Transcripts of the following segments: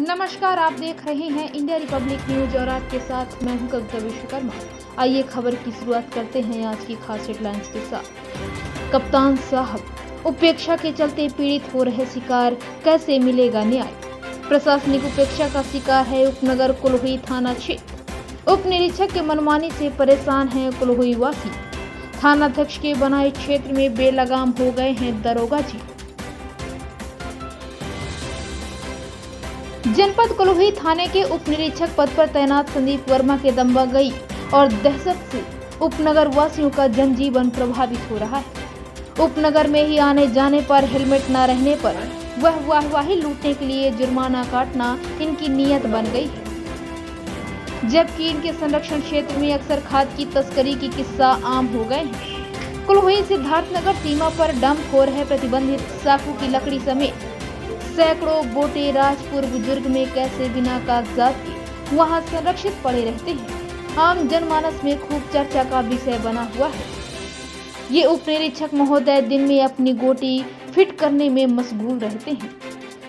नमस्कार, आप देख रहे हैं इंडिया रिपब्लिक न्यूज और आपके साथ मैं हूं कविता विश्वकर्मा। आइए खबर की शुरुआत करते हैं आज की खास हेडलाइंस के साथ। कप्तान साहब, उपेक्षा के चलते पीड़ित हो रहे शिकार, कैसे मिलेगा न्याय? प्रशासनिक उपेक्षा का शिकार है उपनगर कुल्हुई थाना क्षेत्र। उप निरीक्षक के मनमानी से परेशान हैं कुल्हुई वासी। थानाध्यक्ष के बनाए क्षेत्र में बेलगाम हो गए हैं दरोगा जी। जनपद कुल्हुई थाने के उप निरीक्षक पद पर तैनात संदीप वर्मा के दम गई और दहशत से उपनगर वासियों का जनजीवन प्रभावित हो रहा है। उपनगर में ही आने जाने पर हेलमेट न रहने पर वह वाहवाही लूटने के लिए जुर्माना काटना इनकी नीयत बन गई है, जबकि इनके संरक्षण क्षेत्र में अक्सर खाद की तस्करी की किस्सा आम हो गए हैं। कुल्हुई सिद्धार्थनगर सीमा पर डंप हो रहे प्रतिबंधित साखू की लकड़ी समेत सैकड़ों बोटे राजपुर बुजुर्ग में कैसे बिना कागजात के वहां संरक्षित पड़े रहते हैं, आम जनमानस में खूब चर्चा का विषय बना हुआ है। ये उप निरीक्षक महोदय दिन में अपनी गोटी फिट करने में मशगूल रहते हैं,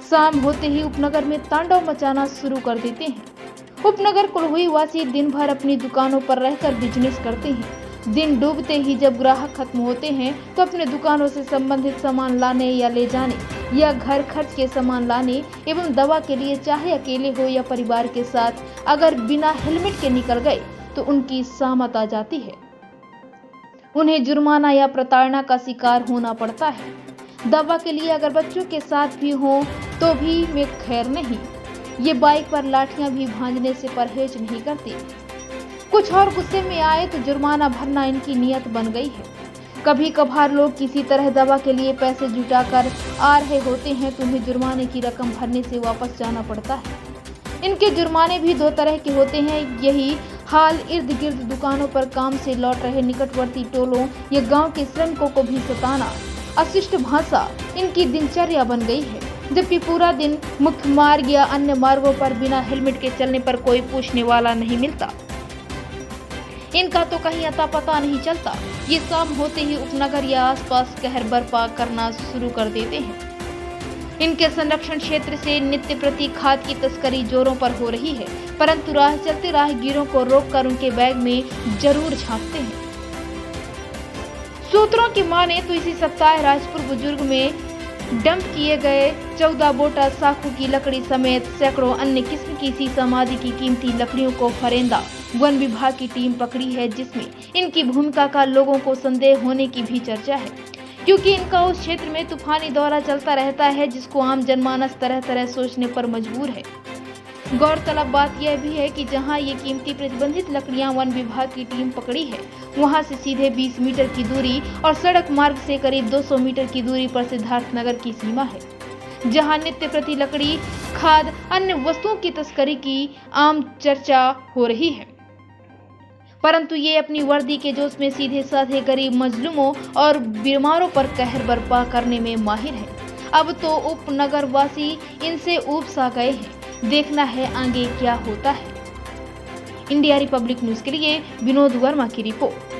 शाम होते ही उपनगर में तांडव मचाना शुरू कर देते हैं। उपनगर कुल्हुई वासी दिन भर अपनी दुकानों पर रहकर बिजनेस करते हैं। दिन डूबते ही जब ग्राहक खत्म होते हैं तो अपने दुकानों से संबंधित सामान लाने या ले जाने या घर खर्च के सामान लाने एवं दवा के लिए चाहे अकेले हो या परिवार के साथ अगर बिना हेलमेट के निकल गए तो उनकी शामत आ जाती है। उन्हें जुर्माना या प्रताड़ना का शिकार होना पड़ता है। दवा के लिए अगर बच्चों के साथ भी हो तो भी वे खैर नहीं, ये बाइक पर लाठियां भी भांजने से परहेज नहीं करती। कुछ और गुस्से में आए तो जुर्माना भरना इनकी नीयत बन गई है। कभी कभार लोग किसी तरह दवा के लिए पैसे जुटाकर आ रहे होते हैं तो उन्हें जुर्माने की रकम भरने से वापस जाना पड़ता है। इनके जुर्माने भी दो तरह के होते हैं। यही हाल इर्द गिर्द दुकानों पर काम से लौट रहे निकटवर्ती टोलों या गांव के श्रमिकों को भी सताना, अशिष्ट भाषा इनकी दिनचर्या बन गई है। जबकि पूरा दिन मुख्य मार्ग या अन्य मार्गों पर बिना हेलमेट के चलने पर कोई पूछने वाला नहीं मिलता। इनका तो कहीं अता पता नहीं चलता। ये शाम होते ही उपनगर या आसपास कहर बर्पा करना शुरू कर देते हैं। इनके संरक्षण क्षेत्र से नित्य प्रति खाद की तस्करी जोरों पर हो रही है, परंतु राह चलते राहगीरों को रोककर उनके बैग में जरूर झांकते हैं। सूत्रों की माने तो इसी सप्ताह राजपुर बुजुर्ग में डंप किए गए 14 बोटा साखू की लकड़ी समेत सैकड़ों अन्य किस्म की शीशम आदि की कीमती लकड़ियों को फरेंदा वन विभाग की टीम पकड़ी है, जिसमें इनकी भूमिका का लोगों को संदेह होने की भी चर्चा है, क्योंकि इनका उस क्षेत्र में तूफानी दौरा चलता रहता है, जिसको आम जनमानस तरह तरह सोचने पर मजबूर है। गौरतलब बात यह भी है कि जहां ये कीमती प्रतिबंधित लकड़ियां वन विभाग की टीम पकड़ी है, वहां से सीधे 20 मीटर की दूरी और सड़क मार्ग से करीब 200 मीटर की दूरी पर सिद्धार्थनगर की सीमा है, जहां नित्य प्रति लकड़ी, खाद, अन्य वस्तुओं की तस्करी की आम चर्चा हो रही है। परंतु ये अपनी वर्दी के जोश में सीधे साधे गरीब मजलूमों और बीमारों पर कहर बर्पा करने में माहिर है। अब तो उपनगर वासी इनसे ऊब सा गए हैं। देखना है आगे क्या होता है। इंडिया रिपब्लिक न्यूज के लिए विनोद वर्मा की रिपोर्ट।